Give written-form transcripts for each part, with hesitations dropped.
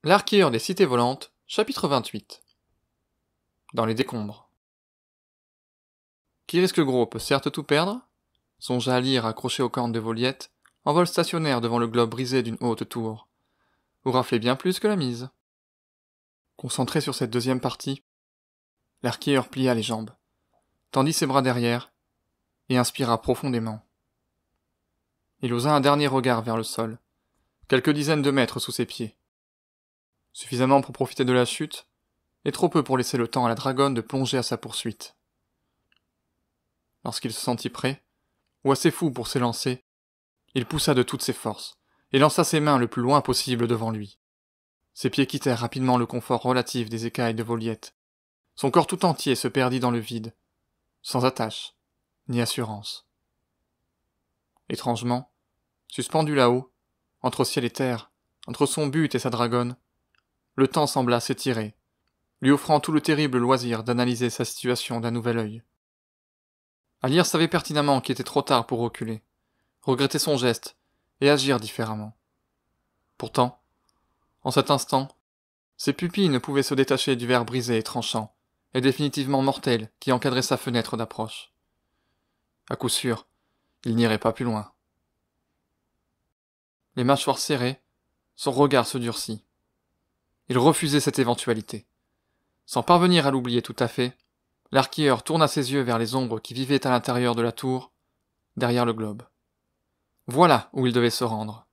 L'arqueur des cités volantes, chapitre 28. Dans les décombres. Qui risque gros peut certes tout perdre, songea Alyre accroché aux cornes de Voliette, en vol stationnaire devant le globe brisé d'une haute tour, ou rafler bien plus que la mise. Concentré sur cette deuxième partie, l'arqueur plia les jambes, tendit ses bras derrière, et inspira profondément. Il osa un dernier regard vers le sol, quelques dizaines de mètres sous ses pieds. Suffisamment pour profiter de la chute, et trop peu pour laisser le temps à la dragonne de plonger à sa poursuite. Lorsqu'il se sentit prêt, ou assez fou pour s'élancer, il poussa de toutes ses forces, et lança ses mains le plus loin possible devant lui. Ses pieds quittèrent rapidement le confort relatif des écailles de Voliette. Son corps tout entier se perdit dans le vide, sans attache, ni assurance. Étrangement, suspendu là-haut, entre ciel et terre, entre son but et sa dragonne, le temps sembla s'étirer, lui offrant tout le terrible loisir d'analyser sa situation d'un nouvel œil. Alyre savait pertinemment qu'il était trop tard pour reculer, regretter son geste et agir différemment. Pourtant, en cet instant, ses pupilles ne pouvaient se détacher du verre brisé et tranchant, et définitivement mortel qui encadrait sa fenêtre d'approche. À coup sûr, il n'irait pas plus loin. Les mâchoires serrées, son regard se durcit. Il refusait cette éventualité. Sans parvenir à l'oublier tout à fait, l'arqueur tourna ses yeux vers les ombres qui vivaient à l'intérieur de la tour, derrière le globe. Voilà où il devait se rendre.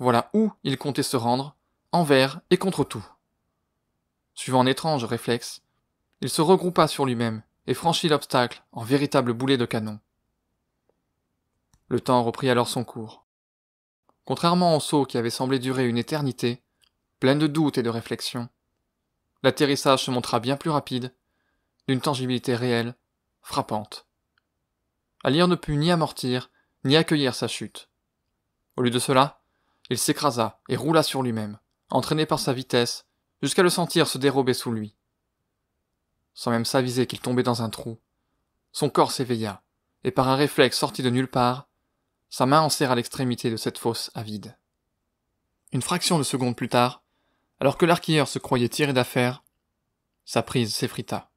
Voilà où il comptait se rendre, envers et contre tout. Suivant un étrange réflexe, il se regroupa sur lui-même et franchit l'obstacle en véritable boulet de canon. Le temps reprit alors son cours. Contrairement au saut qui avait semblé durer une éternité, plein de doutes et de réflexions, l'atterrissage se montra bien plus rapide, d'une tangibilité réelle, frappante. Alyre ne put ni amortir, ni accueillir sa chute. Au lieu de cela, il s'écrasa et roula sur lui-même, entraîné par sa vitesse, jusqu'à le sentir se dérober sous lui. Sans même s'aviser qu'il tombait dans un trou, son corps s'éveilla, et par un réflexe sorti de nulle part, sa main enserra l'extrémité de cette fosse avide. Une fraction de seconde plus tard, alors que l'arqueur se croyait tiré d'affaire, sa prise s'effrita.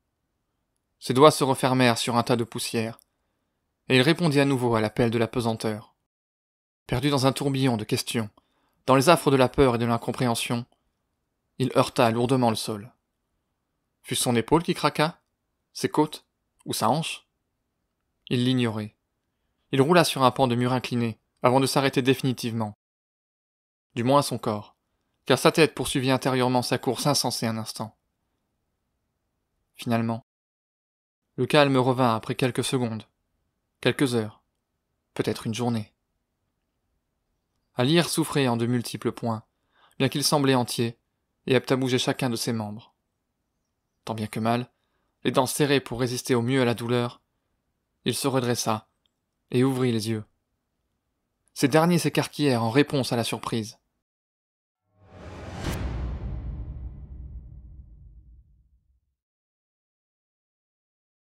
Ses doigts se refermèrent sur un tas de poussière, et il répondit à nouveau à l'appel de la pesanteur. Perdu dans un tourbillon de questions, dans les affres de la peur et de l'incompréhension, il heurta lourdement le sol. Fut-ce son épaule qui craqua, ses côtes, ou sa hanche? Il l'ignorait. Il roula sur un pan de mur incliné, avant de s'arrêter définitivement. Du moins son corps, car sa tête poursuivit intérieurement sa course insensée un instant. Finalement, le calme revint après quelques secondes, quelques heures, peut-être une journée. Alyre souffrait en de multiples points, bien qu'il semblait entier, et apte à bouger chacun de ses membres. Tant bien que mal, les dents serrées pour résister au mieux à la douleur, il se redressa, et ouvrit les yeux. Ces derniers s'écarquillèrent en réponse à la surprise.